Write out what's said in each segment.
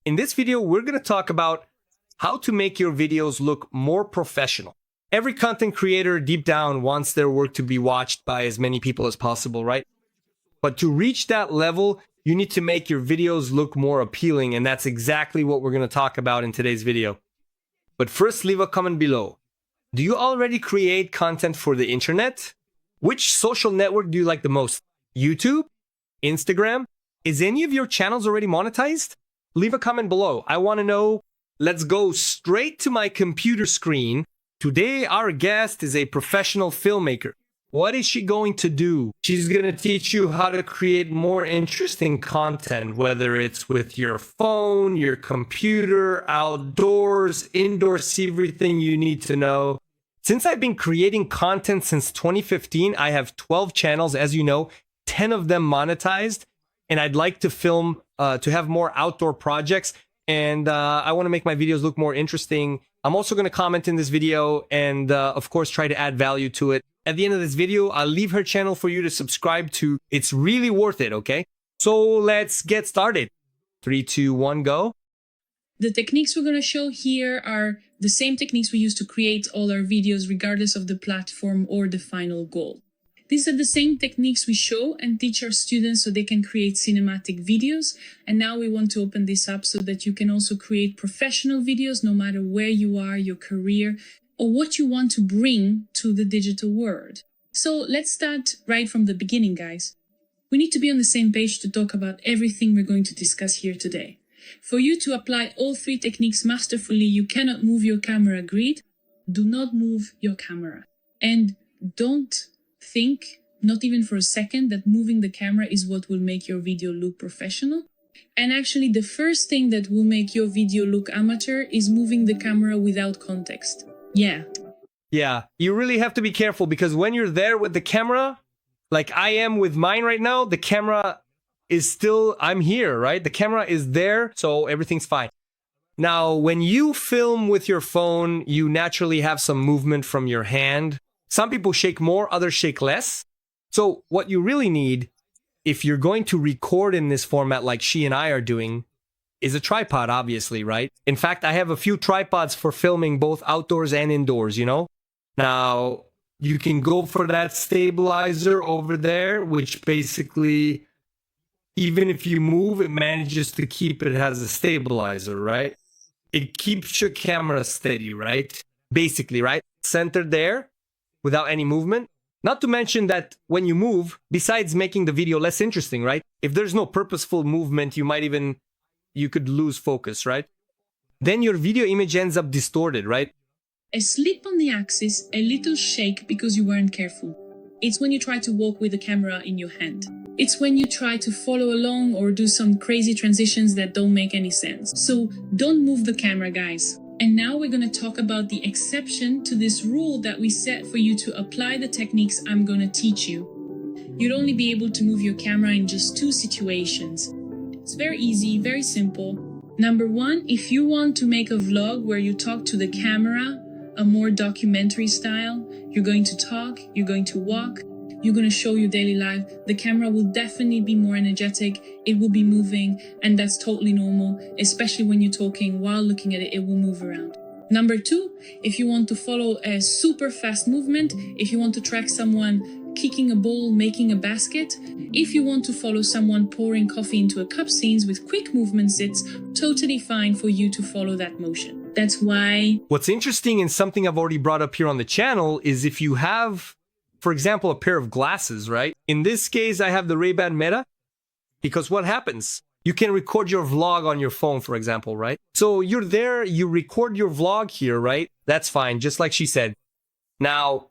In this video, we're going to talk about how to make your videos look more professional. Every content creator deep down wants their work to be watched by as many people as possible, right? But to reach that level, you need to make your videos look more appealing, and that's exactly what we're going to talk about in today's video. But first, leave a comment below. Do you already create content for the internet? Which social network do you like the most? YouTube? Instagram? Is any of your channels already monetized? Leave a comment below. I want to know. Let's go straight to my computer screen. Today, our guest is a professional filmmaker. What is she going to do? She's going to teach you how to create more interesting content, whether it's with your phone, your computer, outdoors, indoors, everything you need to know. Since I've been creating content since 2015, I have 12 channels, as you know, 10 of them monetized, and I'd like to film, to have more outdoor projects, and I want to make my videos look more interesting. I'm also going to comment in this video and, of course, try to add value to it. At the end of this video, I'll leave her channel for you to subscribe to. It's really worth it, okay? So let's get started. 3, 2, 1, go. The techniques we're going to show here are the same techniques we use to create all our videos, regardless of the platform or the final goal. These are the same techniques we show and teach our students so they can create cinematic videos. And now we want to open this up so that you can also create professional videos, no matter where you are, your career, or what you want to bring to the digital world. So let's start right from the beginning, guys. We need to be on the same page to talk about everything we're going to discuss here today. For you to apply all three techniques masterfully, you cannot move your camera. Agreed? Do not move your camera. And don't think, not even for a second, that moving the camera is what will make your video look professional. And actually, the first thing that will make your video look amateur is moving the camera without context. Yeah, you really have to be careful, because when you're there with the camera, like I am with mine right now, the camera is still, I'm here, right? The camera is there, so everything's fine. Now, when you film with your phone, you naturally have some movement from your hand. Some people shake more, others shake less. So what you really need, if you're going to record in this format like she and I are doing, is a tripod, obviously, right? In fact, I have a few tripods for filming both outdoors and indoors, you know? Now, you can go for that stabilizer over there, which basically, even if you move, it manages to keep it as a stabilizer, right? It keeps your camera steady, right? Basically, right? Centered there, without any movement. Not to mention that when you move, besides making the video less interesting, right? If there's no purposeful movement, you could lose focus, right? Then your video image ends up distorted, right? A slip on the axis, a little shake because you weren't careful. It's when you try to walk with the camera in your hand. It's when you try to follow along or do some crazy transitions that don't make any sense. So don't move the camera, guys. And now we're going to talk about the exception to this rule that we set for you to apply the techniques I'm going to teach you. You'd only be able to move your camera in just 2 situations. It's very easy, very simple. Number 1, if you want to make a vlog where you talk to the camera, a more documentary style, you're going to talk, you're going to walk, you're going to show your daily life, the camera will definitely be more energetic, it will be moving, and that's totally normal, especially when you're talking. While looking at it, it will move around. Number 2, if you want to follow a super fast movement, if you want to track someone kicking a ball, making a basket, if you want to follow someone pouring coffee into a cup scenes with quick movements, it's totally fine for you to follow that motion. That's why... What's interesting, and something I've already brought up here on the channel, is if you have, for example, a pair of glasses, right? In this case, I have the Ray-Ban Meta, because what happens? You can record your vlog on your phone, for example, right? So you're there, you record your vlog here, right? That's fine, just like she said. Now,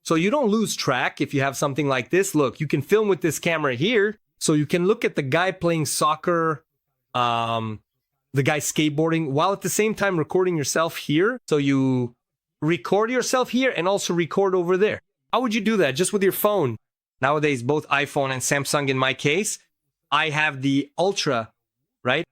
so you don't lose track if you have something like this. Look, you can film with this camera here, so you can look at the guy playing soccer, the guy skateboarding, while at the same time recording yourself here. So you record yourself here and also record over there. How would you do that? Just with your phone. Nowadays, both iPhone and Samsung, in my case, I have the Ultra, right?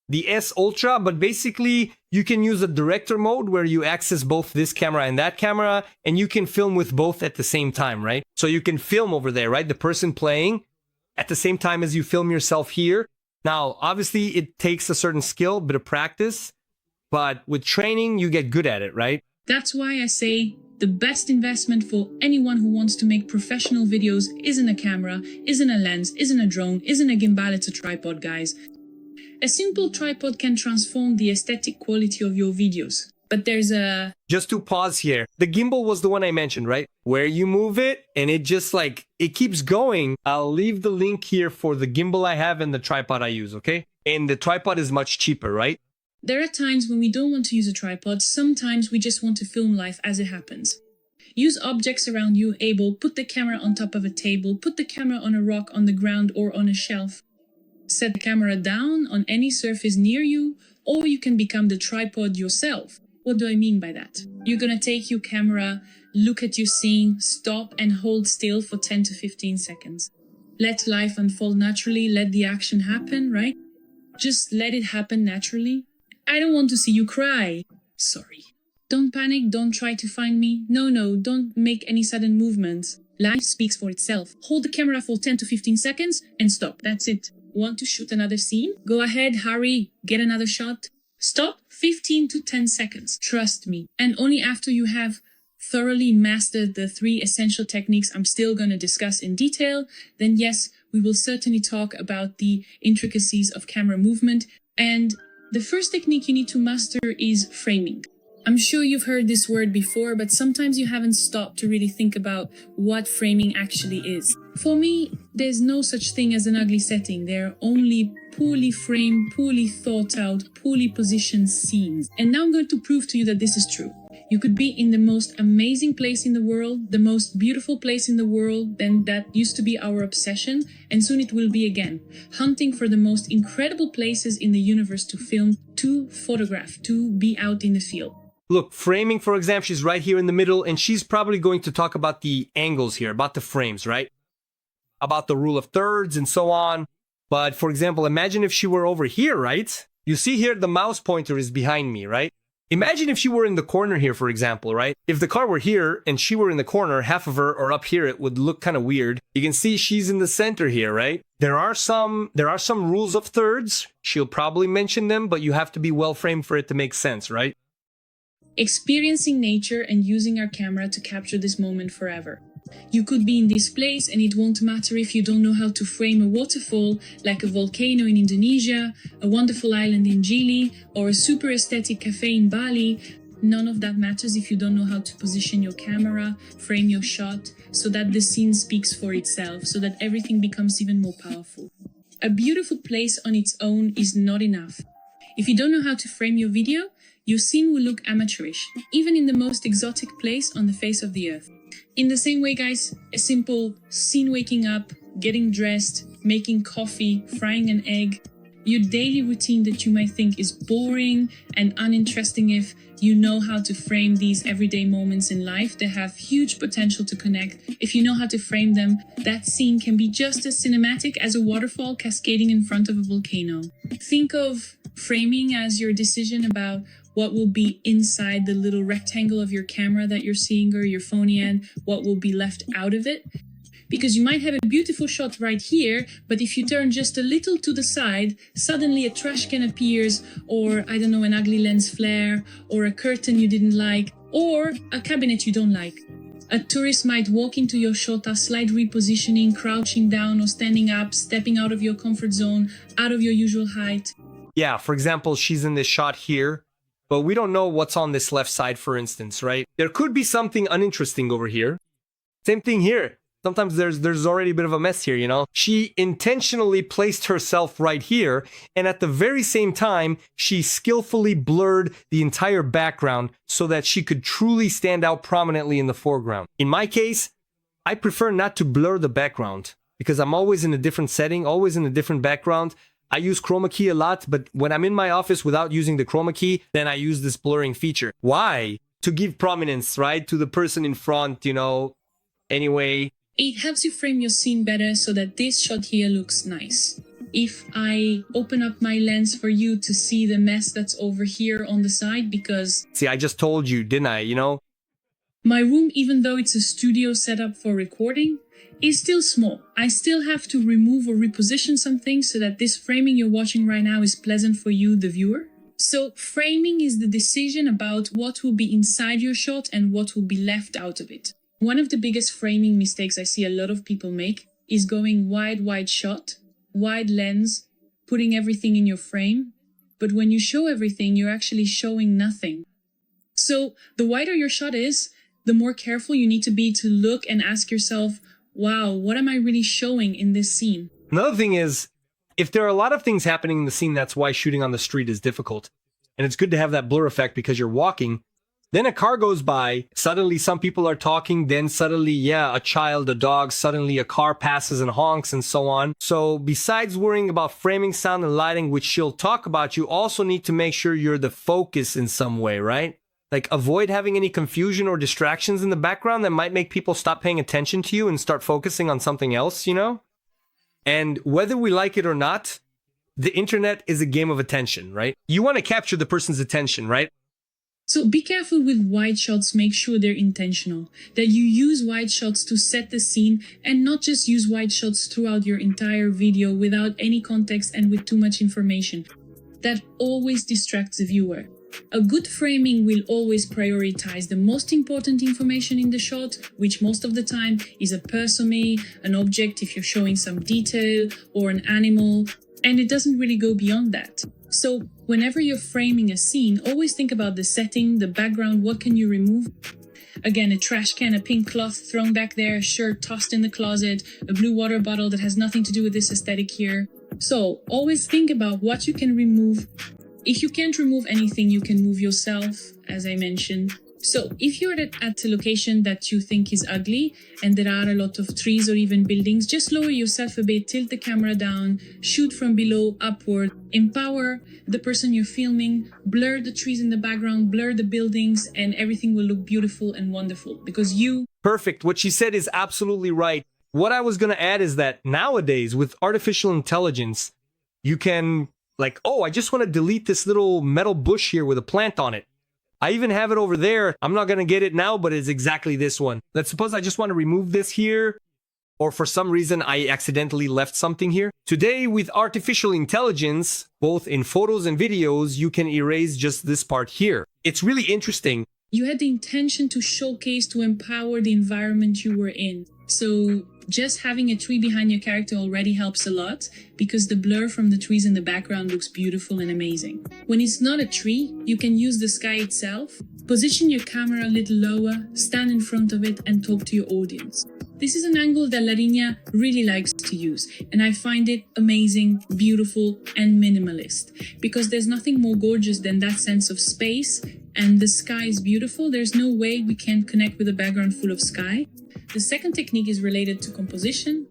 The S Ultra, but basically you can use a director mode where you access both this camera and that camera, and you can film with both at the same time, right? So you can film over there, right? The person playing at the same time as you film yourself here. Now, obviously, it takes a certain skill, bit of practice, but with training, you get good at it, right? That's why I say the best investment for anyone who wants to make professional videos isn't a camera, isn't a lens, isn't a drone, isn't a gimbal, it's a tripod, guys. A simple tripod can transform the aesthetic quality of your videos. But there's a... Just to pause here, the gimbal was the one I mentioned, right? Where you move it and it just like, it keeps going. I'll leave the link here for the gimbal I have and the tripod I use, okay? And the tripod is much cheaper, right? There are times when we don't want to use a tripod. Sometimes we just want to film life as it happens. Use objects around you, put the camera on top of a table, put the camera on a rock, on the ground, or on a shelf. Set the camera down on any surface near you, or you can become the tripod yourself. What do I mean by that? You're gonna take your camera, look at your scene, stop and hold still for 10 to 15 seconds. Let life unfold naturally, let the action happen, right? Just let it happen naturally. I don't want to see you cry. Sorry. Don't panic, don't try to find me. No, don't make any sudden movements. Life speaks for itself. Hold the camera for 10 to 15 seconds and stop. That's it. Want to shoot another scene? Go ahead, hurry, get another shot. Stop 15 to 10 seconds. Trust me. And only after you have thoroughly mastered the 3 essential techniques I'm still going to discuss in detail, then yes, we will certainly talk about the intricacies of camera movement. And the first technique you need to master is framing. I'm sure you've heard this word before, but sometimes you haven't stopped to really think about what framing actually is. For me, there's no such thing as an ugly setting. There are only poorly framed, poorly thought out, poorly positioned scenes. And now I'm going to prove to you that this is true. You could be in the most amazing place in the world, the most beautiful place in the world, then that used to be our obsession, and soon it will be again. Hunting for the most incredible places in the universe to film, to photograph, to be out in the field. Look, framing, for example, she's right here in the middle, and she's probably going to talk about the angles here, about the frames, right? About the rule of thirds and so on. But for example, imagine if she were over here, right? You see here, the mouse pointer is behind me, right? Imagine if she were in the corner here, for example, right? If the car were here and she were in the corner, half of her, or up here, it would look kind of weird. You can see she's in the center here, right? There are some rules of thirds. She'll probably mention them, but you have to be well framed for it to make sense, right? Experiencing nature and using our camera to capture this moment forever. You could be in this place and it won't matter if you don't know how to frame a waterfall like a volcano in Indonesia, a wonderful island in Chile, or a super aesthetic cafe in Bali. None of that matters if you don't know how to position your camera, frame your shot, so that the scene speaks for itself, so that everything becomes even more powerful. A beautiful place on its own is not enough. If you don't know how to frame your video, your scene will look amateurish, even in the most exotic place on the face of the earth. In the same way, guys, a simple scene waking up, getting dressed, making coffee, frying an egg, your daily routine that you might think is boring and uninteresting, if you know how to frame these everyday moments in life that have huge potential to connect. If you know how to frame them, that scene can be just as cinematic as a waterfall cascading in front of a volcano. Think of framing as your decision about what will be inside the little rectangle of your camera that you're seeing or your phone in, what will be left out of it. Because you might have a beautiful shot right here, but if you turn just a little to the side, suddenly a trash can appears, or I don't know, an ugly lens flare, or a curtain you didn't like, or a cabinet you don't like. A tourist might walk into your shot, a slight repositioning, crouching down or standing up, stepping out of your comfort zone, out of your usual height. Yeah, for example, she's in this shot here, but we don't know what's on this left side, for instance, right? There could be something uninteresting over here. Same thing here. Sometimes there's already a bit of a mess here, you know? She intentionally placed herself right here, and at the very same time, she skillfully blurred the entire background so that she could truly stand out prominently in the foreground. In my case, I prefer not to blur the background because I'm always in a different setting, always in a different background. I use chroma key a lot, but when I'm in my office without using the chroma key, then I use this blurring feature. Why? To give prominence, right? To the person in front, you know? Anyway. It helps you frame your scene better so that this shot here looks nice. If I open up my lens for you to see the mess that's over here on the side, because... See, I just told you, didn't I, you know? My room, even though it's a studio setup for recording, is still small. I still have to remove or reposition some things so that this framing you're watching right now is pleasant for you, the viewer. So framing is the decision about what will be inside your shot and what will be left out of it. One of the biggest framing mistakes I see a lot of people make is going wide shot, wide lens, putting everything in your frame. But when you show everything, you're actually showing nothing. So the wider your shot is, the more careful you need to be to look and ask yourself, wow, what am I really showing in this scene? Another thing is, if there are a lot of things happening in the scene, that's why shooting on the street is difficult. And it's good to have that blur effect because you're walking. Then a car goes by, suddenly some people are talking, then suddenly, a child, a dog, suddenly a car passes and honks and so on. So besides worrying about framing, sound, and lighting, which she'll talk about, you also need to make sure you're the focus in some way, right? Like avoid having any confusion or distractions in the background that might make people stop paying attention to you and start focusing on something else, And whether we like it or not, the internet is a game of attention, right? You want to capture the person's attention, right? So be careful with wide shots, make sure they're intentional, that you use wide shots to set the scene and not just use wide shots throughout your entire video without any context and with too much information. That always distracts the viewer. A good framing will always prioritize the most important information in the shot, which most of the time is a person, an object if you're showing some detail, or an animal, and it doesn't really go beyond that. So whenever you're framing a scene, always think about the setting, the background, what can you remove? Again, a trash can, a pink cloth thrown back there, a shirt tossed in the closet, a blue water bottle that has nothing to do with this aesthetic here. So always think about what you can remove. If you can't remove anything, you can move yourself, as I mentioned. So if you're at a location that you think is ugly and there are a lot of trees or even buildings, just lower yourself a bit, tilt the camera down, shoot from below upward, empower the person you're filming, blur the trees in the background, blur the buildings, and everything will look beautiful and wonderful because you... Perfect. What she said is absolutely right. What I was going to add is that nowadays with artificial intelligence, you can... Like, oh, I just want to delete this little metal bush here with a plant on it. I even have it over there. I'm not going to get it now, but it's exactly this one. Let's suppose I just want to remove this here, or for some reason I accidentally left something here. Today, with artificial intelligence, both in photos and videos, you can erase just this part here. It's really interesting. You had the intention to showcase, to empower the environment you were in. So just having a tree behind your character already helps a lot because the blur from the trees in the background looks beautiful and amazing. When it's not a tree, you can use the sky itself, position your camera a little lower, stand in front of it and talk to your audience. This is an angle that Larinia really likes to use, and I find it amazing, beautiful and minimalist because there's nothing more gorgeous than that sense of space, and the sky is beautiful. There's no way we can't connect with a background full of sky. The second technique is related to composition,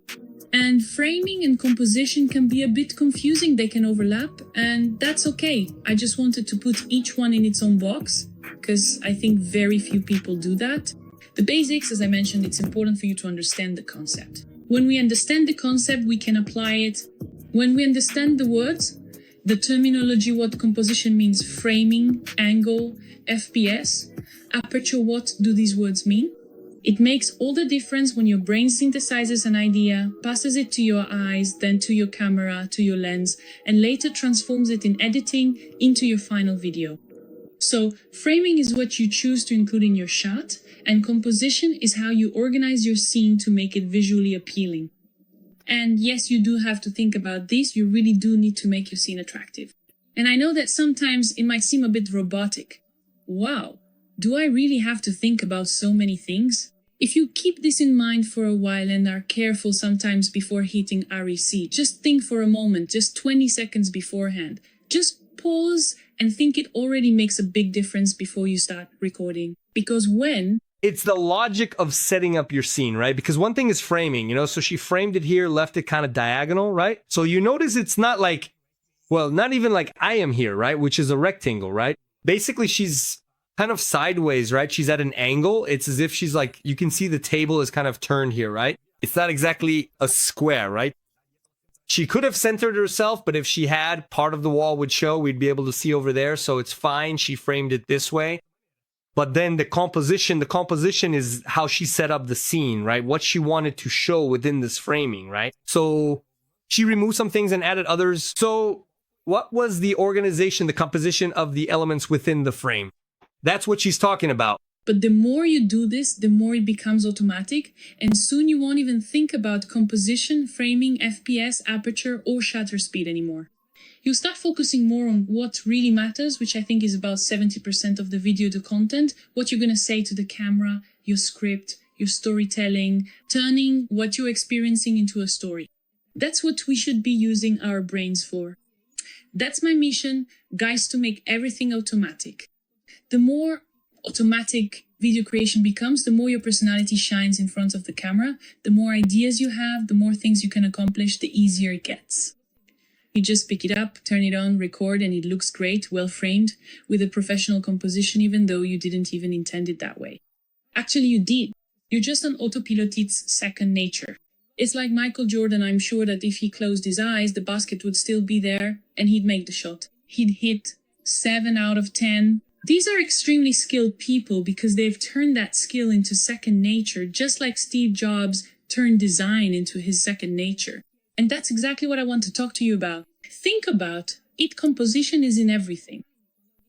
and framing and composition can be a bit confusing. They can overlap, and that's okay. I just wanted to put each one in its own box because I think very few people do that. The basics, as I mentioned, it's important for you to understand the concept. When we understand the concept, we can apply it. When we understand the words, the terminology, what composition means, framing, angle, FPS, aperture, what do these words mean? It makes all the difference when your brain synthesizes an idea, passes it to your eyes, then to your camera, to your lens, and later transforms it in editing into your final video. So framing is what you choose to include in your shot, and composition is how you organize your scene to make it visually appealing. And yes, you do have to think about this. You really do need to make your scene attractive. And I know that sometimes it might seem a bit robotic. Wow, do I really have to think about so many things? If you keep this in mind for a while and are careful sometimes before hitting REC, just think for a moment, just 20 seconds beforehand. Just pause and think it already makes a big difference before you start recording. Because when... It's the logic of setting up your scene, right? Because one thing is framing, so she framed it here, left it kind of diagonal, right? So you notice it's not like, well, not even like I am here, right? Which is a rectangle, right? Basically, she's kind of sideways, right? She's at an angle. It's as if she's like, you can see the table is kind of turned here, right? It's not exactly a square, right? She could have centered herself, but if she had, part of the wall would show, we'd be able to see over there. So it's fine. She framed it this way. But then the composition is how she set up the scene, right? What she wanted to show within this framing, right? So she removed some things and added others. So what was the organization, the composition of the elements within the frame? That's what she's talking about. But the more you do this, the more it becomes automatic, and soon you won't even think about composition, framing, FPS, aperture, or shutter speed anymore. You start focusing more on what really matters, which I think is about 70% of the video, the content, what you're going to say to the camera, your script, your storytelling, turning what you're experiencing into a story. That's what we should be using our brains for. That's my mission, guys, to make everything automatic. The more automatic video creation becomes, the more your personality shines in front of the camera, the more ideas you have, the more things you can accomplish, the easier it gets. You just pick it up, turn it on, record, and it looks great, well framed, with a professional composition, even though you didn't even intend it that way. Actually, you did. You're just on autopilot, it's second nature. It's like Michael Jordan. I'm sure that if he closed his eyes, the basket would still be there, and he'd make the shot. He'd hit 7 out of 10. These are extremely skilled people because they've turned that skill into second nature, just like Steve Jobs turned design into his second nature. And that's exactly what I want to talk to you about. Think about it. Composition is in everything.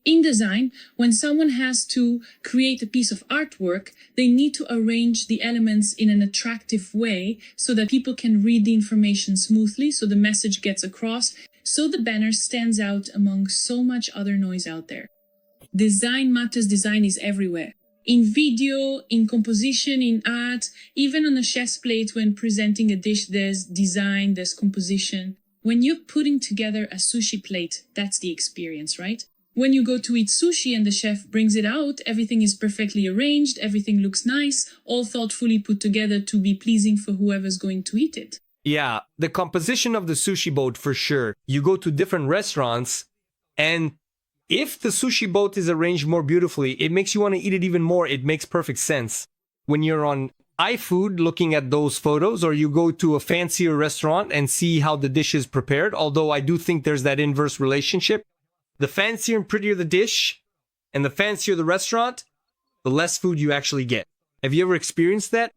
In design, when someone has to create a piece of artwork, they need to arrange the elements in an attractive way so that people can read the information smoothly, so the message gets across, so the banner stands out among so much other noise out there. Design matters. Design is everywhere. In video, in composition, in art, even on a chef's plate when presenting a dish, there's design, there's composition. When you're putting together a sushi plate, that's the experience, right? When you go to eat sushi and the chef brings it out, everything is perfectly arranged, everything looks nice, all thoughtfully put together to be pleasing for whoever's going to eat it. Yeah, the composition of the sushi boat for sure. You go to different restaurants, and if the sushi boat is arranged more beautifully, it makes you want to eat it even more. It makes perfect sense. When you're on iFood looking at those photos, or you go to a fancier restaurant and see how the dish is prepared, although I do think there's that inverse relationship. The fancier and prettier the dish, and the fancier the restaurant, the less food you actually get. Have you ever experienced that?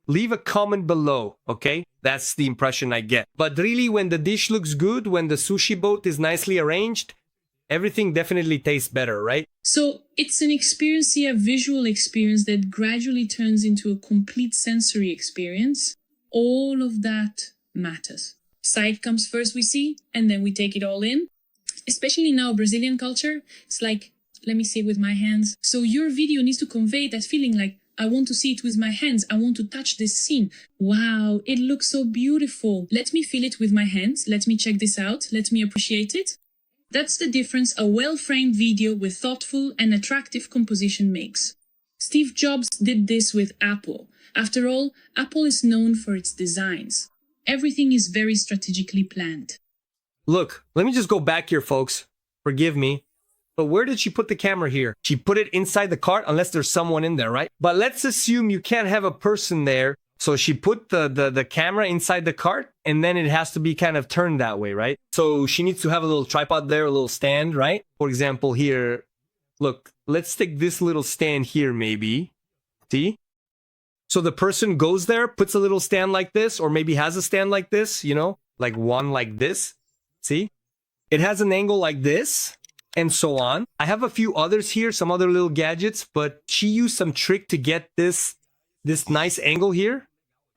Leave a comment below, okay? That's the impression I get. But really, when the dish looks good, when the sushi boat is nicely arranged, everything definitely tastes better, right? So it's an experience, a visual experience that gradually turns into a complete sensory experience. All of that matters. Sight comes first, we see, and then we take it all in. Especially in our Brazilian culture, it's like, let me see it with my hands. So your video needs to convey that feeling like, I want to see it with my hands. I want to touch this scene. Wow, it looks so beautiful. Let me feel it with my hands. Let me check this out. Let me appreciate it. That's the difference a well-framed video with thoughtful and attractive composition makes. Steve Jobs did this with Apple. After all, Apple is known for its designs. Everything is very strategically planned. Look, let me just go back here, folks. Forgive me. But where did she put the camera here? She put it inside the cart, unless there's someone in there, right? But let's assume you can't have a person there. So she put the camera inside the cart, and then it has to be kind of turned that way, right? So she needs to have a little tripod there, a little stand, right? For example, here, look, let's take this little stand here, maybe. See? So the person goes there, puts a little stand like this, or maybe has a stand like this, you know, like one like this. See? It has an angle like this, and so on. I have a few others here, some other little gadgets, but she used some trick to get this nice angle here,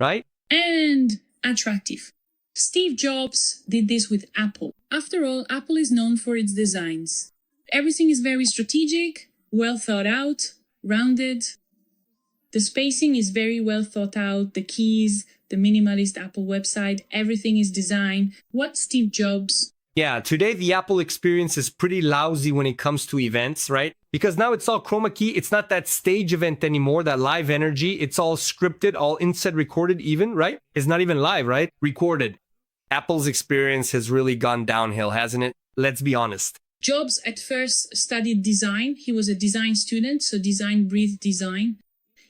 right? And attractive. Steve Jobs did this with Apple. After all, Apple is known for its designs. Everything is very strategic, well thought out, rounded. The spacing is very well thought out, the keys, the minimalist Apple website, everything is designed. What Steve Jobs? Yeah, today the Apple experience is pretty lousy when it comes to events, right? Because now it's all chroma key. It's not that stage event anymore, that live energy. It's all scripted, all instead recorded even, right? It's not even live, right? Recorded. Apple's experience has really gone downhill, hasn't it? Let's be honest. Jobs at first studied design. He was a design student, so design breathed design.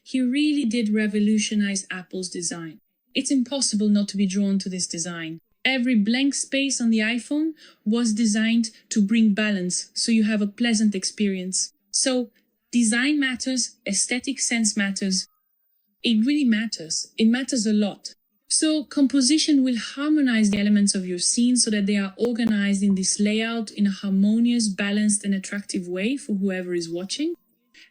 He really did revolutionize Apple's design. It's impossible not to be drawn to this design. Every blank space on the iPhone was designed to bring balance, so you have a pleasant experience. So Design matters, aesthetic sense matters. It really matters. It matters a lot. So composition will harmonize the elements of your scene so that they are organized in this layout in a harmonious, balanced, and attractive way for whoever is watching.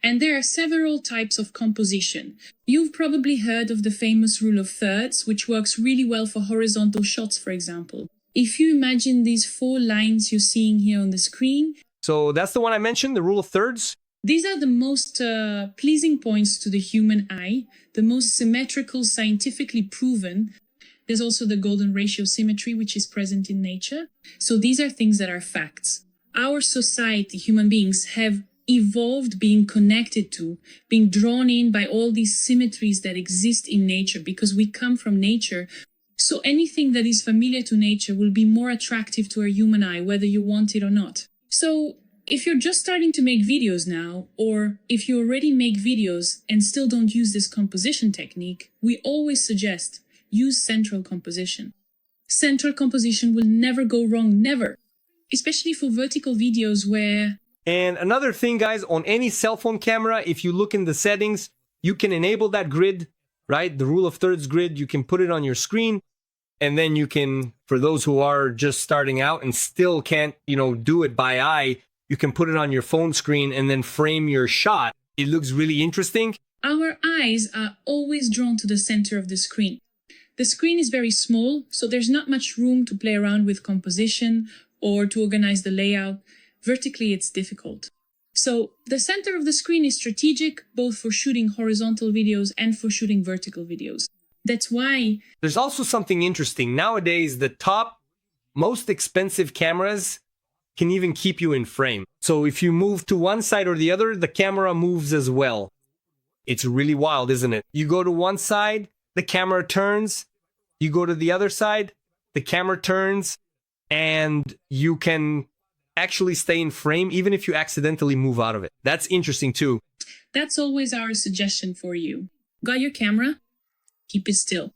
And there are several types of composition. You've probably heard of the famous rule of thirds, which works really well for horizontal shots, for example. If you imagine these 4 lines you're seeing here on the screen. So that's the one I mentioned, the rule of thirds. These are the most pleasing points to the human eye, the most symmetrical, scientifically proven. There's also the golden ratio symmetry, which is present in nature. So these are things that are facts. Our society, human beings, have evolved being connected to, being drawn in by all these symmetries that exist in nature because we come from nature. So anything that is familiar to nature will be more attractive to a human eye, whether you want it or not. So if you're just starting to make videos now, or if you already make videos and still don't use this composition technique, we always suggest use central composition. Central composition will never go wrong, never. Especially for vertical videos where... And another thing, guys, on any cell phone camera, if you look in the settings, you can enable that grid, right? The rule of thirds grid, you can put it on your screen. And then you can, for those who are just starting out and still can't, do it by eye, you can put it on your phone screen and then frame your shot. It looks really interesting. Our eyes are always drawn to the center of the screen. The screen is very small, so there's not much room to play around with composition or to organize the layout. Vertically, it's difficult. So the center of the screen is strategic, both for shooting horizontal videos and for shooting vertical videos. That's why... There's also something interesting. Nowadays, the top, most expensive cameras can even keep you in frame. So if you move to one side or the other, the camera moves as well. It's really wild, isn't it? You go to one side, the camera turns. You go to the other side, the camera turns, and you can actually stay in frame even if you accidentally move out of it. That's interesting too. That's always our suggestion for you. Got your camera? Keep it still.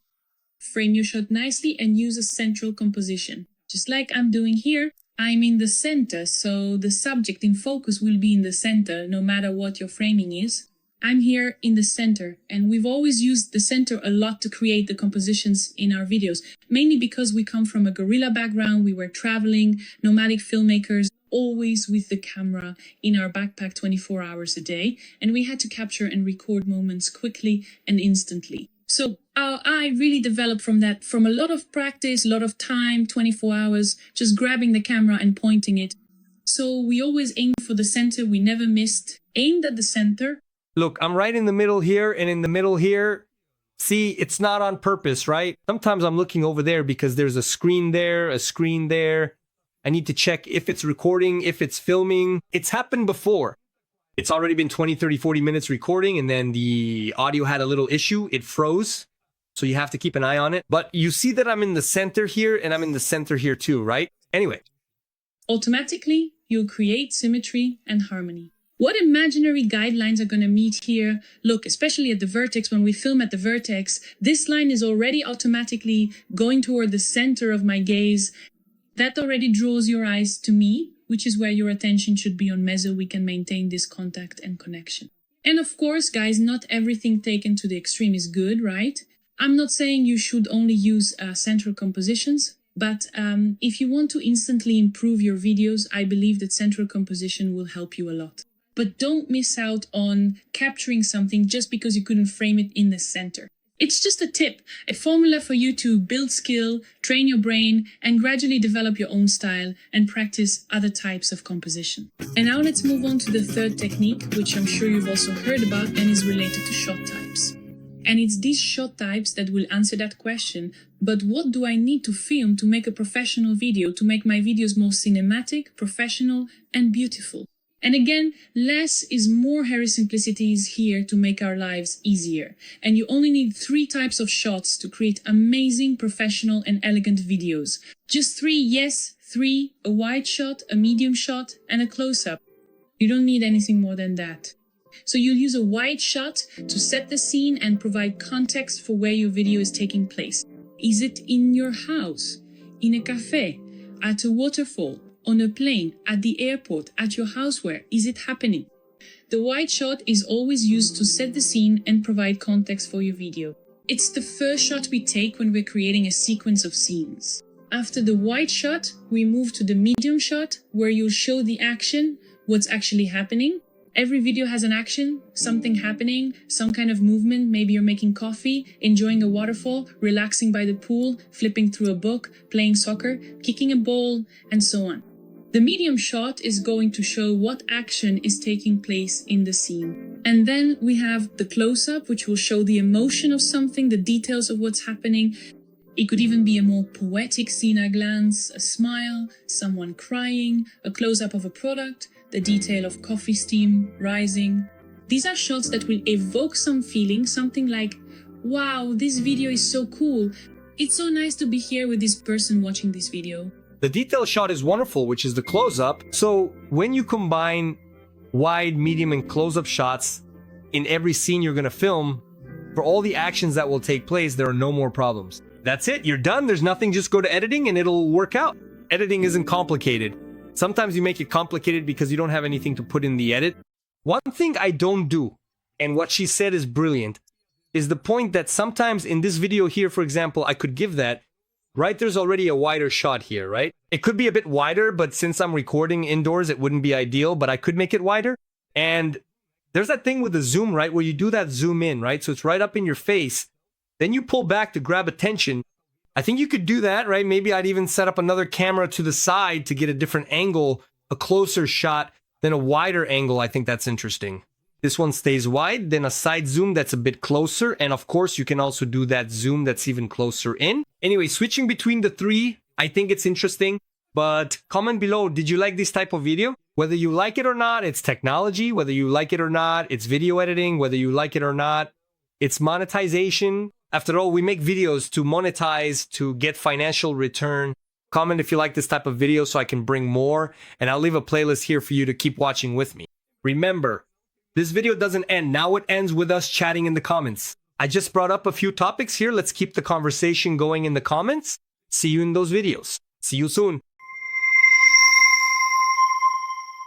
Frame your shot nicely and use a central composition. Just like I'm doing here, I'm in the center, so the subject in focus will be in the center no matter what your framing is. I'm here in the center, and we've always used the center a lot to create the compositions in our videos, mainly because we come from a guerrilla background, we were traveling, nomadic filmmakers, always with the camera in our backpack 24 hours a day, and we had to capture and record moments quickly and instantly. So our eye really developed from that, from a lot of practice, a lot of time, 24 hours, just grabbing the camera and pointing it. So we always aimed for the center, we never missed, aimed at the center. Look, I'm right in the middle here, and in the middle here, see, it's not on purpose, right? Sometimes I'm looking over there because there's a screen there, a screen there. I need to check if it's recording, if it's filming. It's happened before. It's already been 20, 30, 40 minutes recording, and then the audio had a little issue. It froze, so you have to keep an eye on it. But you see that I'm in the center here, and I'm in the center here too, right? Anyway. Automatically, you'll create symmetry and harmony. What imaginary guidelines are going to meet here? Look, especially at the vertex, when we film at the vertex, this line is already automatically going toward the center of my gaze. That already draws your eyes to me, which is where your attention should be. On meso, we can maintain this contact and connection. And of course, guys, not everything taken to the extreme is good, right? I'm not saying you should only use central compositions, but if you want to instantly improve your videos, I believe that central composition will help you a lot. But don't miss out on capturing something just because you couldn't frame it in the center. It's just a tip, a formula for you to build skill, train your brain, and gradually develop your own style and practice other types of composition. And now let's move on to the third technique, which I'm sure you've also heard about and is related to shot types. And it's these shot types that will answer that question. But what do I need to film to make a professional video, to make my videos more cinematic, professional, and beautiful? And again, less is more. Harry simplicity is here to make our lives easier. And you only need 3 types of shots to create amazing, professional, and elegant videos. Just 3, yes, 3, a wide shot, a medium shot, and a close-up. You don't need anything more than that. So you'll use a wide shot to set the scene and provide context for where your video is taking place. Is it in your house, in a cafe, at a waterfall, on a plane, at the airport, at your house? Where is it happening? The wide shot is always used to set the scene and provide context for your video. It's the first shot we take when we're creating a sequence of scenes. After the wide shot, we move to the medium shot, where you'll show the action, what's actually happening. Every video has an action, something happening, some kind of movement. Maybe you're making coffee, enjoying a waterfall, relaxing by the pool, flipping through a book, playing soccer, kicking a ball, and so on. The medium shot is going to show what action is taking place in the scene. And then we have the close-up, which will show the emotion of something, the details of what's happening. It could even be a more poetic scene at a glance, a smile, someone crying, a close-up of a product, the detail of coffee steam rising. These are shots that will evoke some feeling, something like, wow, this video is so cool. It's so nice to be here with this person watching this video. The detail shot is wonderful, which is the close-up. So when you combine wide, medium, and close-up shots in every scene you're going to film, for all the actions that will take place, there are no more problems. That's it. You're done. There's nothing. Just go to editing and it'll work out. Editing isn't complicated. Sometimes you make it complicated because you don't have anything to put in the edit. One thing I don't do, and what she said is brilliant, is the point that sometimes in this video here, for example, I could give that, right? There's already a wider shot here, right? It could be a bit wider, but since I'm recording indoors, it wouldn't be ideal, but I could make it wider. And there's that thing with the zoom, right? Where you do that zoom in, right? So it's right up in your face. Then you pull back to grab attention. I think you could do that, right? Maybe I'd even set up another camera to the side to get a different angle, a closer shot, then a wider angle. I think that's interesting. This one stays wide, then a side zoom that's a bit closer. And of course, you can also do that zoom that's even closer in. Anyway, switching between the three, I think it's interesting. But comment below, did you like this type of video? Whether you like it or not, it's technology. Whether you like it or not, it's video editing. Whether you like it or not, it's monetization. After all, we make videos to monetize, to get financial return. Comment if you like this type of video so I can bring more. And I'll leave a playlist here for you to keep watching with me. Remember, this video doesn't end. Now it ends with us chatting in the comments. I just brought up a few topics here. Let's keep the conversation going in the comments. See you in those videos. See you soon.